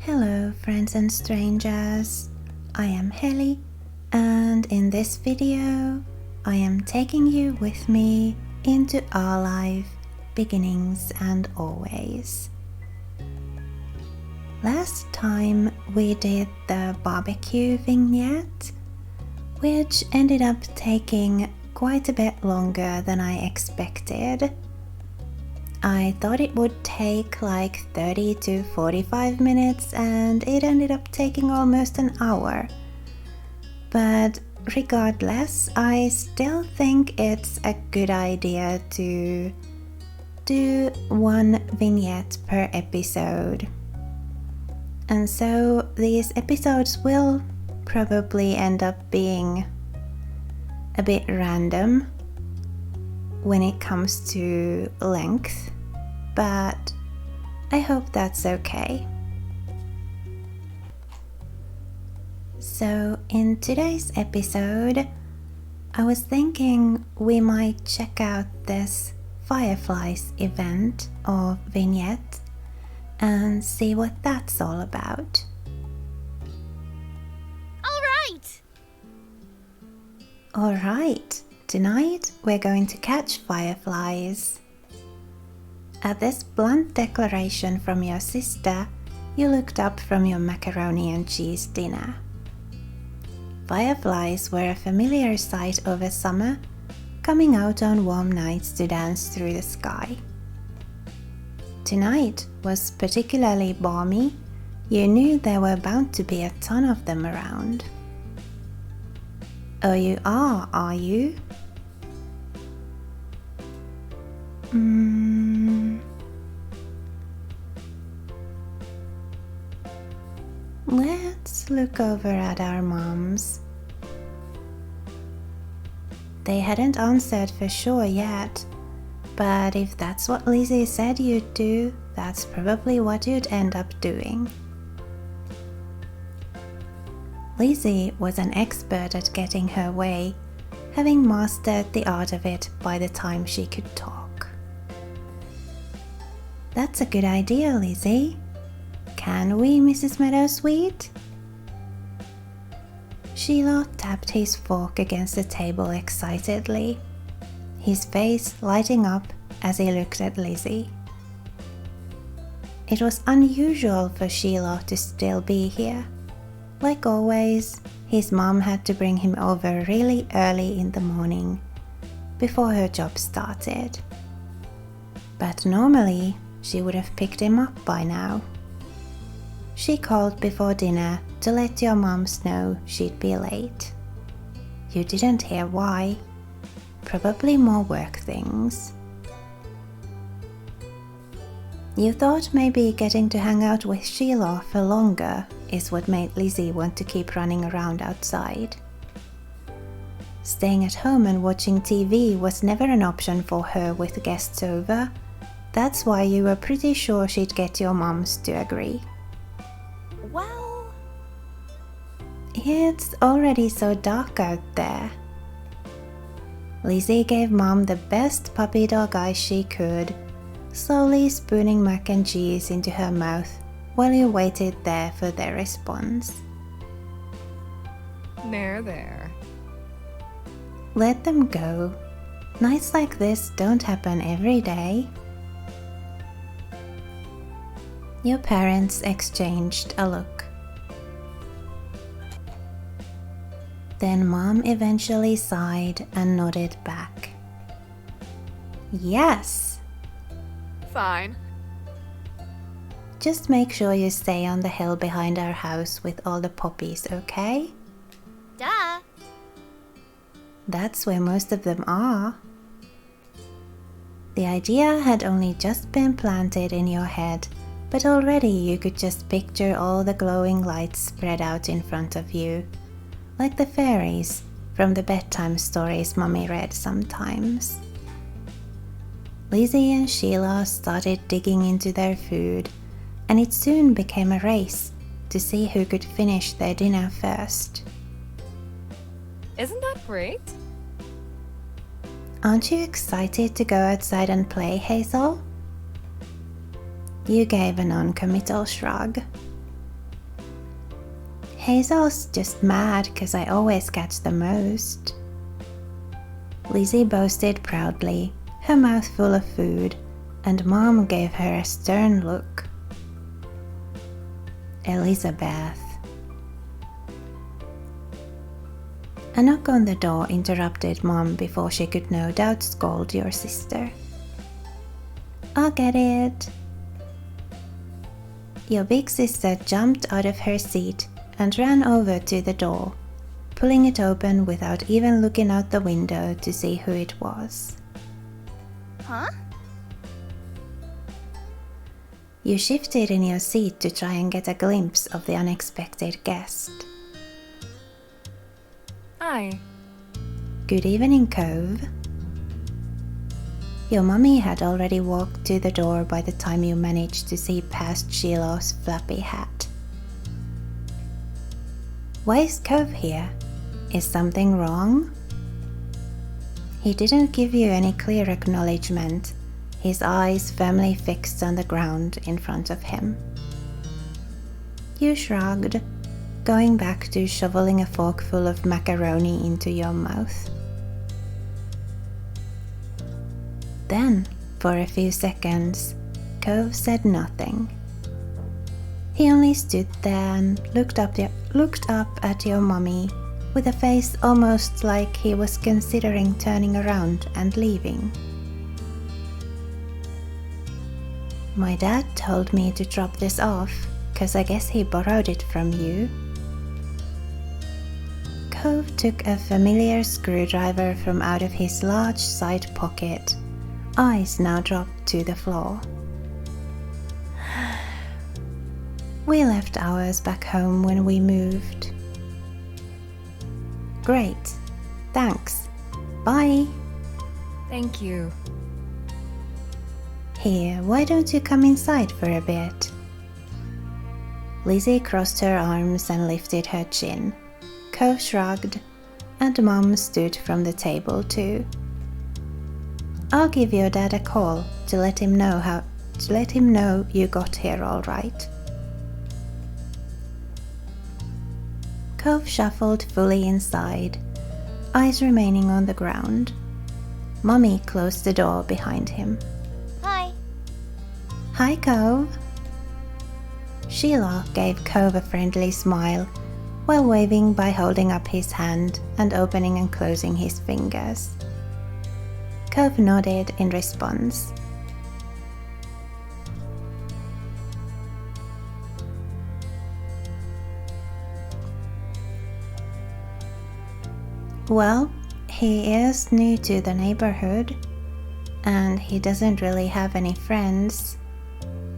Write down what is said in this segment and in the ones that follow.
Hello friends and strangers, I am Heli, and in this video I am taking you with me into our life, beginnings and always. Last time we did the barbecue vignette, which ended up taking quite a bit longer than I expected. I thought it would take like 30 to 45 minutes and it ended up taking almost an hour. But regardless, I still think it's a good idea to do one vignette per episode. And so these episodes will probably end up being a bit random when it comes to length, but I hope that's okay. So in today's episode, I was thinking we might check out this Fireflies event or vignette and see what that's all about. Alright, tonight we're going to catch fireflies. At this blunt declaration from your sister, you looked up from your macaroni and cheese dinner. Fireflies were a familiar sight over summer, coming out on warm nights to dance through the sky. Tonight was particularly balmy. You knew there were bound to be a ton of them around. Oh, you are you? Let's look over at our moms. They hadn't answered for sure yet, but if that's what Lizzie said you'd do, that's probably what you'd end up doing. Lizzie was an expert at getting her way, having mastered the art of it by the time she could talk. That's a good idea, Lizzie. Can we, Mrs. Meadowsweet? Sheila tapped his fork against the table excitedly, his face lighting up as he looked at Lizzie. It was unusual for Sheila to still be here. Like always, his mom had to bring him over really early in the morning, before her job started. But normally, she would have picked him up by now. She called before dinner to let your moms know she'd be late. You didn't hear why. Probably more work things. You thought maybe getting to hang out with Sheila for longer is what made Lizzie want to keep running around outside. Staying at home and watching TV was never an option for her with guests over. That's why you were pretty sure she'd get your moms to agree. Well, it's already so dark out there. Lizzie gave Mom the best puppy dog eyes she could, slowly spooning mac and cheese into her mouth while you waited there for their response. there. Let them go. Nights like this don't happen every day. Your parents exchanged a look. Then Mom eventually sighed and nodded back. Yes! Fine. Just make sure you stay on the hill behind our house with all the poppies, okay? Duh. That's where most of them are. The idea had only just been planted in your head, but already you could just picture all the glowing lights spread out in front of you, like the fairies from the bedtime stories Mummy read sometimes. Lizzie and Sheila started digging into their food, and it soon became a race to see who could finish their dinner first. Isn't that great? Aren't you excited to go outside and play, Hazel? You gave a non-committal shrug. Hazel's just mad 'cause I always catch the most. Lizzie boasted proudly, her mouth full of food, and Mom gave her a stern look. Elizabeth. A knock on the door interrupted Mom before she could no doubt scold your sister. I'll get it. Your big sister jumped out of her seat and ran over to the door, pulling it open without even looking out the window to see who it was. Huh? You shifted in your seat to try and get a glimpse of the unexpected guest. Hi. Good evening, Cove. Your mummy had already walked to the door by the time you managed to see past Sheila's flappy hat. Why is Cove here? Is something wrong? He didn't give you any clear acknowledgement, his eyes firmly fixed on the ground in front of him. You shrugged, going back to shoveling a forkful of macaroni into your mouth. Then, for a few seconds, Cove said nothing. He only stood there and looked up at your mummy with a face almost like he was considering turning around and leaving. My dad told me to drop this off, 'cause I guess he borrowed it from you. Cove took a familiar screwdriver from out of his large side pocket, eyes now dropped to the floor. We left ours back home when we moved. Great. Thanks. Bye. Thank you. Here, why don't you come inside for a bit? Lizzie crossed her arms and lifted her chin. Cove shrugged, and Mom stood from the table too. I'll give your dad a call to let him know you got here all right. Cove shuffled fully inside, eyes remaining on the ground. Mummy closed the door behind him. Hi. Hi, Cove. Sheila gave Cove a friendly smile while waving by holding up his hand and opening and closing his fingers. Cove nodded in response. Well, he is new to the neighborhood, and he doesn't really have any friends,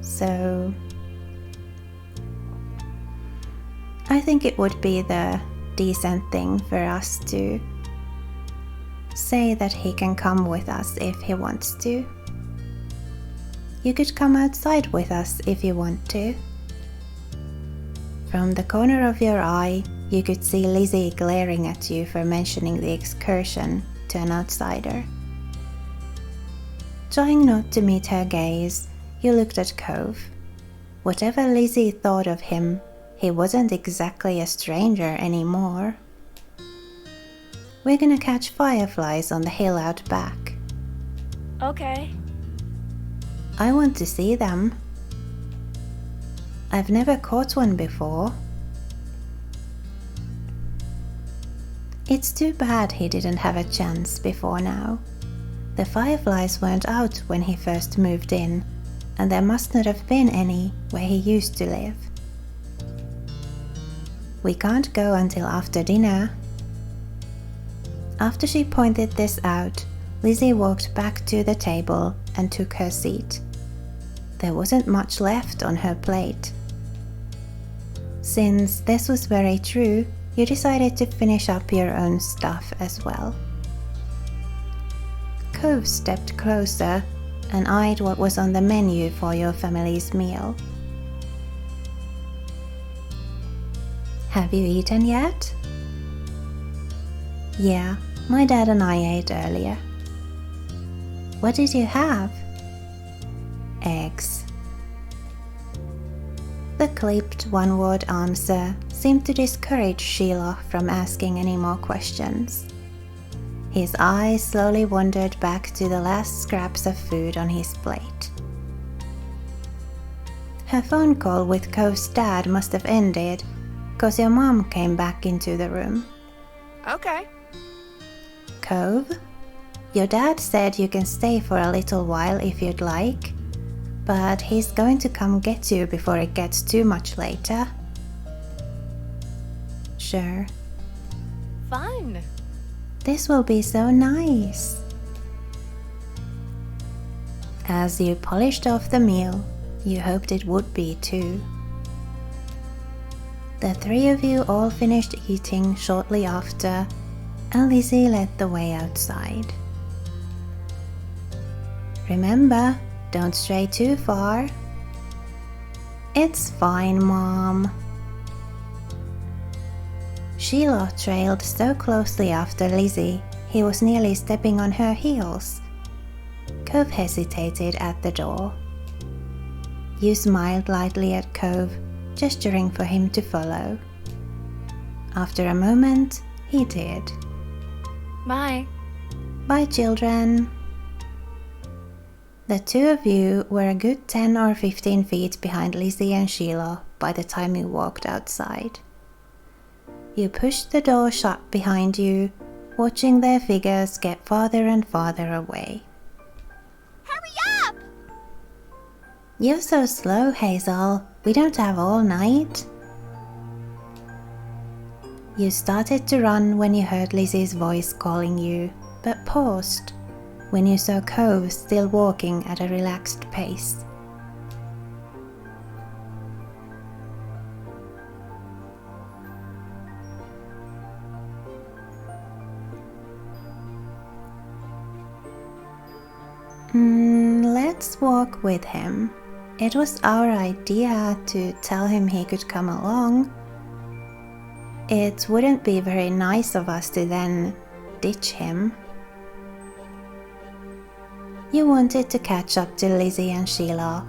so I think it would be the decent thing for us to say that he can come with us if he wants to. You could come outside with us if you want to. From the corner of your eye, you could see Lizzie glaring at you for mentioning the excursion to an outsider. Trying not to meet her gaze, you looked at Cove. Whatever Lizzie thought of him, he wasn't exactly a stranger anymore. We're gonna catch fireflies on the hill out back. Okay. I want to see them. I've never caught one before. It's too bad he didn't have a chance before now. The fireflies weren't out when he first moved in, and there must not have been any where he used to live. We can't go until after dinner. After she pointed this out, Lizzie walked back to the table and took her seat. There wasn't much left on her plate. Since this was very true, you decided to finish up your own stuff as well. Cove stepped closer and eyed what was on the menu for your family's meal. Have you eaten yet? Yeah, my dad and I ate earlier. What did you have? Eggs. The clipped one-word answer seemed to discourage Sheila from asking any more questions. His eyes slowly wandered back to the last scraps of food on his plate. Her phone call with Cove's dad must have ended, 'cause your mom came back into the room. Okay. Cove, your dad said you can stay for a little while if you'd like, but he's going to come get you before it gets too much later. Sure. Fun. This will be so nice. As you polished off the meal, you hoped it would be too. The three of you all finished eating shortly after, and Lizzie led the way outside. Remember, don't stray too far. It's fine, Mom. Sheila trailed so closely after Lizzie, he was nearly stepping on her heels. Cove hesitated at the door. You smiled lightly at Cove, gesturing for him to follow. After a moment, he did. Bye. Bye, children. The two of you were a good 10 or 15 feet behind Lizzie and Sheila by the time you walked outside. You pushed the door shut behind you, watching their figures get farther and farther away. Hurry up! You're so slow, Hazel. We don't have all night. You started to run when you heard Lizzie's voice calling you, but paused when you saw Cove still walking at a relaxed pace. Let's walk with him. It was our idea to tell him he could come along. It wouldn't be very nice of us to then ditch him. You wanted to catch up to Lizzie and Sheila,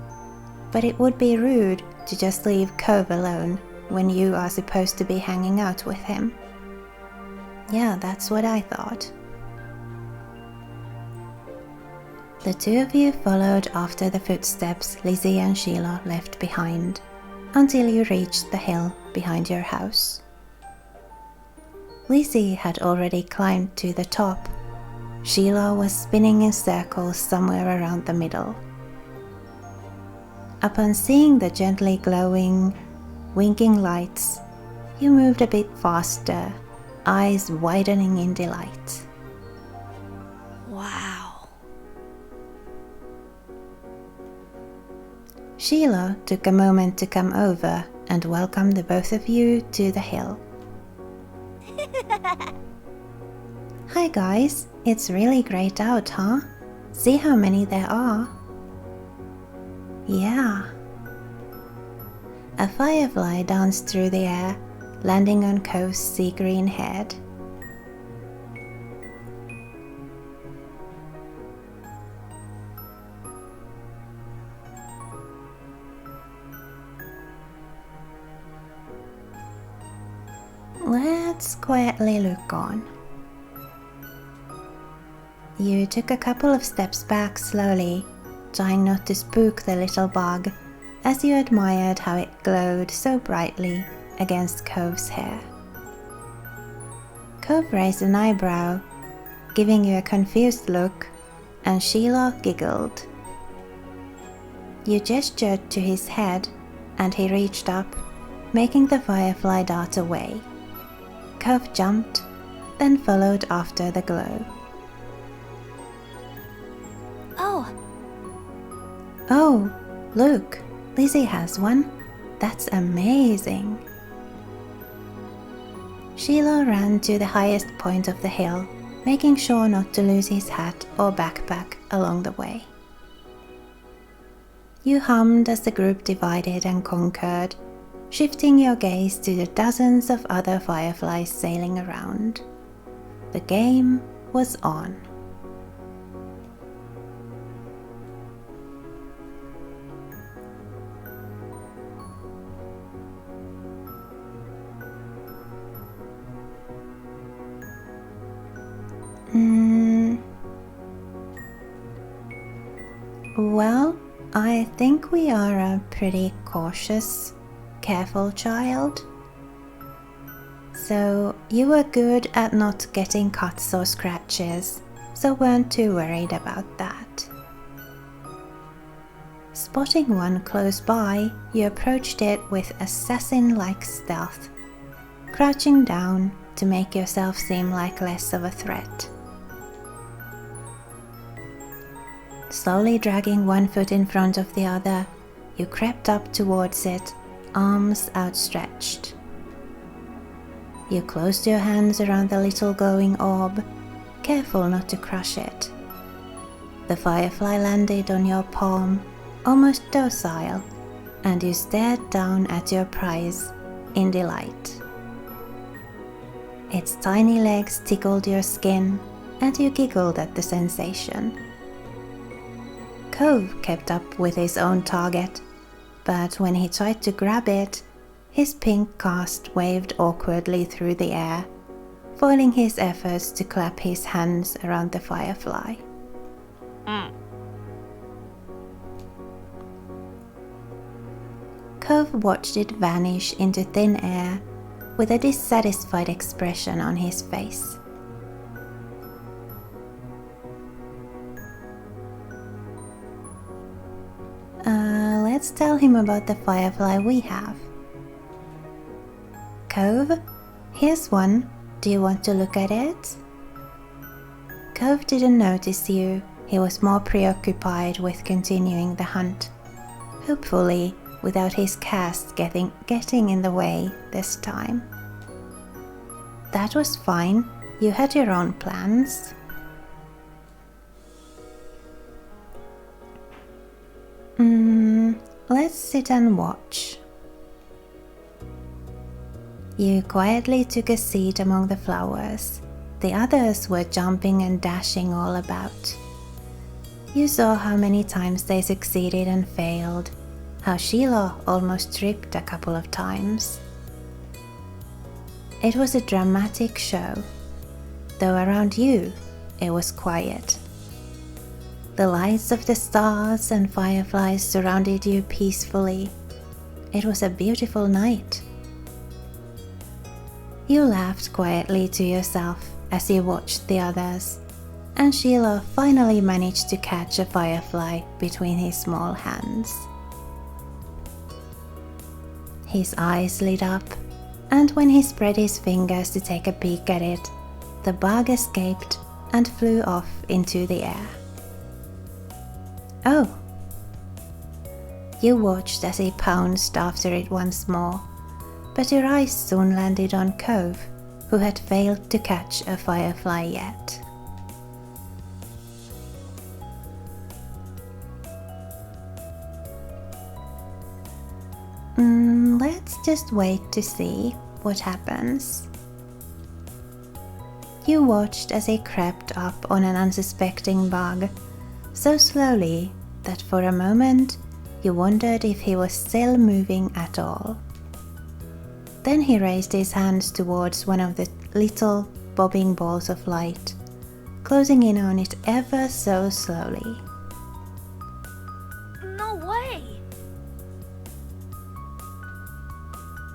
but it would be rude to just leave Cove alone when you are supposed to be hanging out with him. Yeah, that's what I thought. The two of you followed after the footsteps Lizzie and Sheila left behind, until you reached the hill behind your house. Lizzie had already climbed to the top. Sheila was spinning in circles somewhere around the middle. Upon seeing the gently glowing, winking lights, you moved a bit faster, eyes widening in delight. Wow. Sheila took a moment to come over and welcome the both of you to the hill. Hi guys, it's really great out, huh? See how many there are? Yeah. A firefly danced through the air, landing on Cove's sea green head. Let's quietly look on. You took a couple of steps back slowly, trying not to spook the little bug, as you admired how it glowed so brightly against Cove's hair. Cove raised an eyebrow, giving you a confused look, and Sheila giggled. You gestured to his head, and he reached up, making the firefly dart away. Cove jumped, then followed after the glow. Oh, look, Lizzie has one. That's amazing. Sheila ran to the highest point of the hill, making sure not to lose his hat or backpack along the way. You hummed as the group divided and conquered, shifting your gaze to the dozens of other fireflies sailing around. The game was on. Well, I think we are a pretty cautious, careful child. So you were good at not getting cuts or scratches, so weren't too worried about that. Spotting one close by, you approached it with assassin-like stealth, crouching down to make yourself seem like less of a threat. Slowly dragging one foot in front of the other, you crept up towards it, arms outstretched. You closed your hands around the little glowing orb, careful not to crush it. The firefly landed on your palm, almost docile, and you stared down at your prize in delight. Its tiny legs tickled your skin, and you giggled at the sensation. Cove kept up with his own target, but when he tried to grab it, his pink cast waved awkwardly through the air, foiling his efforts to clap his hands around the firefly. Cove watched it vanish into thin air with a dissatisfied expression on his face. Let's tell him about the firefly we have. Cove, here's one. Do you want to look at it? Cove didn't notice you. He was more preoccupied with continuing the hunt, hopefully without his cast getting in the way this time. That was fine. You had your own plans. Let's sit and watch. You quietly took a seat among the flowers. The others were jumping and dashing all about. You saw how many times they succeeded and failed, how Sheila almost tripped a couple of times. It was a dramatic show, though around you it was quiet. The lights of the stars and fireflies surrounded you peacefully. It was a beautiful night. You laughed quietly to yourself as you watched the others, and Sheila finally managed to catch a firefly between his small hands. His eyes lit up, and when he spread his fingers to take a peek at it, the bug escaped and flew off into the air. Oh! You watched as he pounced after it once more, but your eyes soon landed on Cove, who had failed to catch a firefly yet. Let's just wait to see what happens. You watched as he crept up on an unsuspecting bug, so slowly that for a moment you wondered if he was still moving at all. Then he raised his hands towards one of the little bobbing balls of light, closing in on it ever so slowly. No way!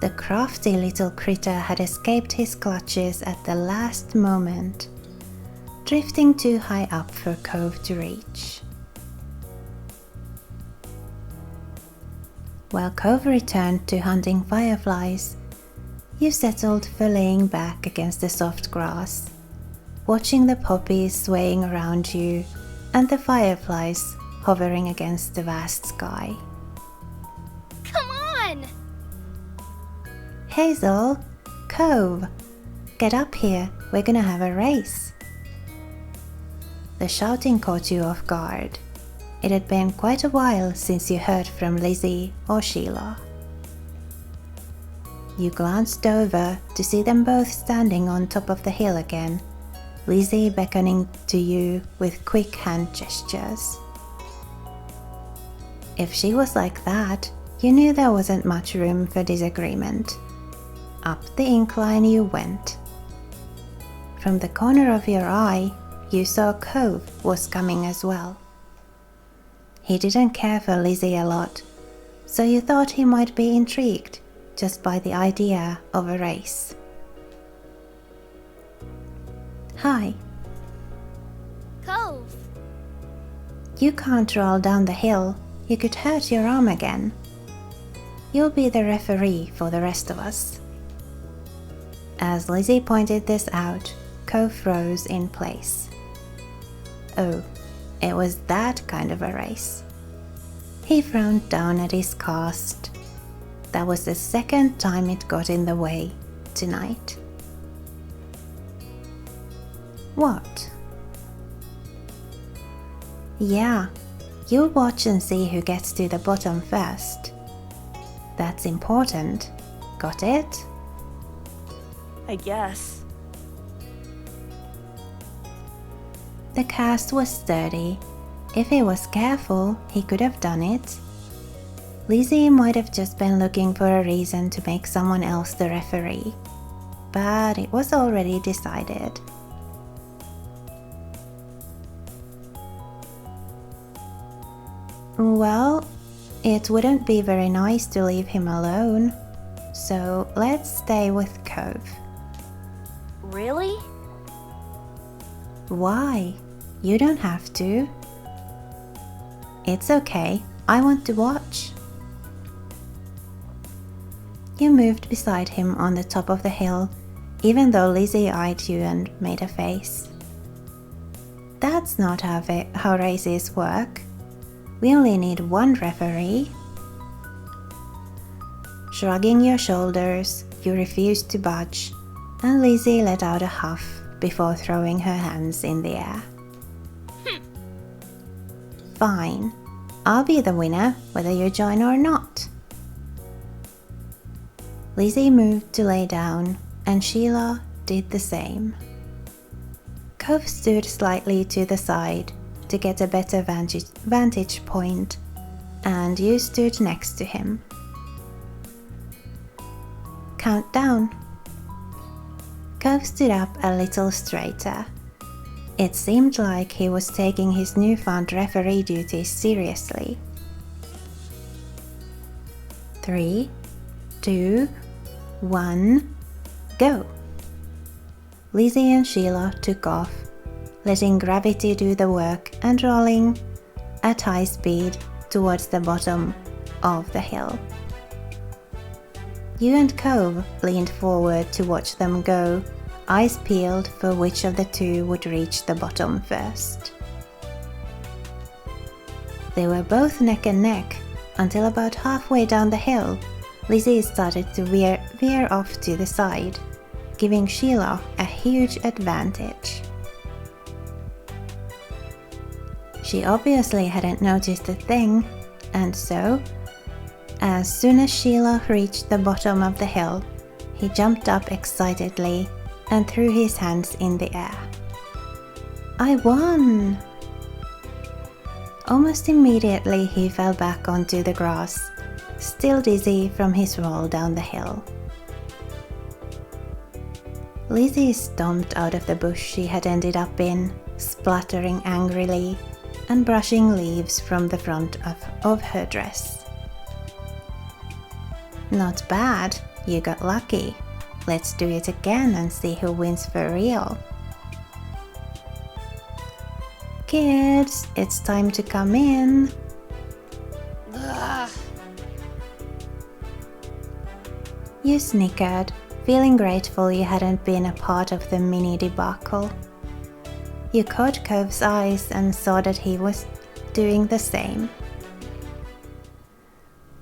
The crafty little critter had escaped his clutches at the last moment, drifting too high up for Cove to reach. While Cove returned to hunting fireflies, you settled for laying back against the soft grass, watching the poppies swaying around you and the fireflies hovering against the vast sky. Come on! Hazel, Cove, get up here, we're gonna have a race. The shouting caught you off guard. It had been quite a while since you heard from Lizzie or Sheila. You glanced over to see them both standing on top of the hill again, Lizzie beckoning to you with quick hand gestures. If she was like that, you knew there wasn't much room for disagreement. Up the incline you went. From the corner of your eye, you saw Cove was coming as well. he didn't care for Lizzie a lot, so you thought he might be intrigued just by the idea of a race. Hi. Cove. You can't roll down the hill, you could hurt your arm again. You'll be the referee for the rest of us. As Lizzie pointed this out, Cove froze in place. Oh, it was that kind of a race. He frowned down at his cast. That was the second time it got in the way tonight. What? Yeah, you'll watch and see who gets to the bottom first. That's important. Got it? I guess. The cast was sturdy. If he was careful, he could have done it. Lizzie might have just been looking for a reason to make someone else the referee, but it was already decided. Well, it wouldn't be very nice to leave him alone, so let's stay with Cove. Really? Why? You don't have to. It's okay, I want to watch. You moved beside him on the top of the hill, even though Lizzie eyed you and made a face. That's not how races work. We only need one referee. Shrugging your shoulders, you refused to budge, and Lizzie let out a huff before throwing her hands in the air. Fine, I'll be the winner whether you join or not. Lizzie moved to lay down, and Sheila did the same. Cove stood slightly to the side to get a better vantage point, and you stood next to him. Count down. Cove stood up a little straighter. It seemed like he was taking his newfound referee duties seriously. 3, 2, 1, go! Lizzie and Sheila took off, letting gravity do the work and rolling at high speed towards the bottom of the hill. You and Cove leaned forward to watch them go, eyes peeled for which of the two would reach the bottom first. They were both neck and neck until about halfway down the hill, Lizzie started to veer off to the side, giving Sheila a huge advantage. She obviously hadn't noticed a thing, and so, as soon as Sheila reached the bottom of the hill, he jumped up excitedly and threw his hands in the air. I won! Almost immediately he fell back onto the grass, still dizzy from his roll down the hill. Lizzie stomped out of the bush she had ended up in, spluttering angrily and brushing leaves from the front of her dress. Not bad, you got lucky. Let's do it again and see who wins for real. Kids, it's time to come in. Ugh. You snickered, feeling grateful you hadn't been a part of the mini debacle. You caught Cove's eyes and saw that he was doing the same.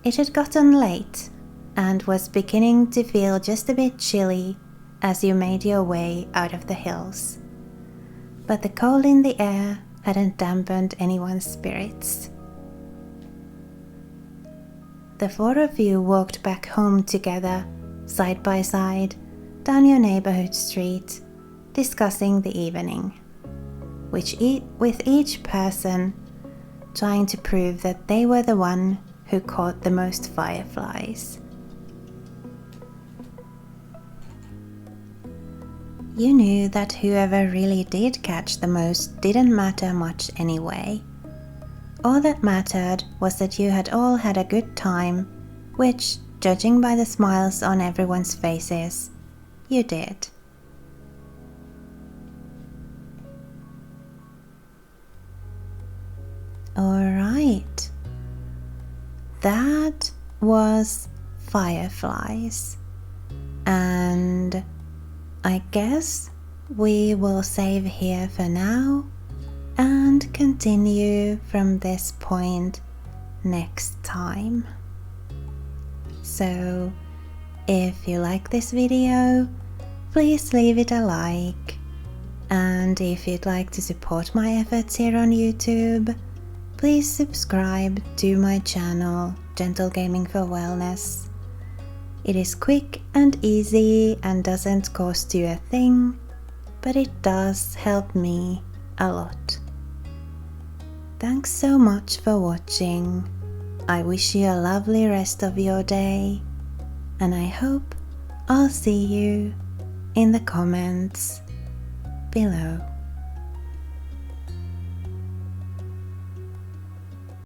It had gotten late and was beginning to feel just a bit chilly as you made your way out of the hills. But the cold in the air hadn't dampened anyone's spirits. The four of you walked back home together, side by side, down your neighborhood street, discussing the evening, with each person trying to prove that they were the one who caught the most fireflies. You knew that whoever really did catch the most didn't matter much anyway, All that mattered was that you had all had a good time, which, judging by the smiles on everyone's faces, you did. Alright, that was Fireflies, and I guess we will save here for now and continue from this point next time. So if you like this video, please leave it a like, and if you'd like to support my efforts here on YouTube, please subscribe to my channel Gentle Gaming for Wellness. It is quick and easy and doesn't cost you a thing, but it does help me a lot. Thanks so much for watching. I wish you a lovely rest of your day, and I hope I'll see you in the comments below.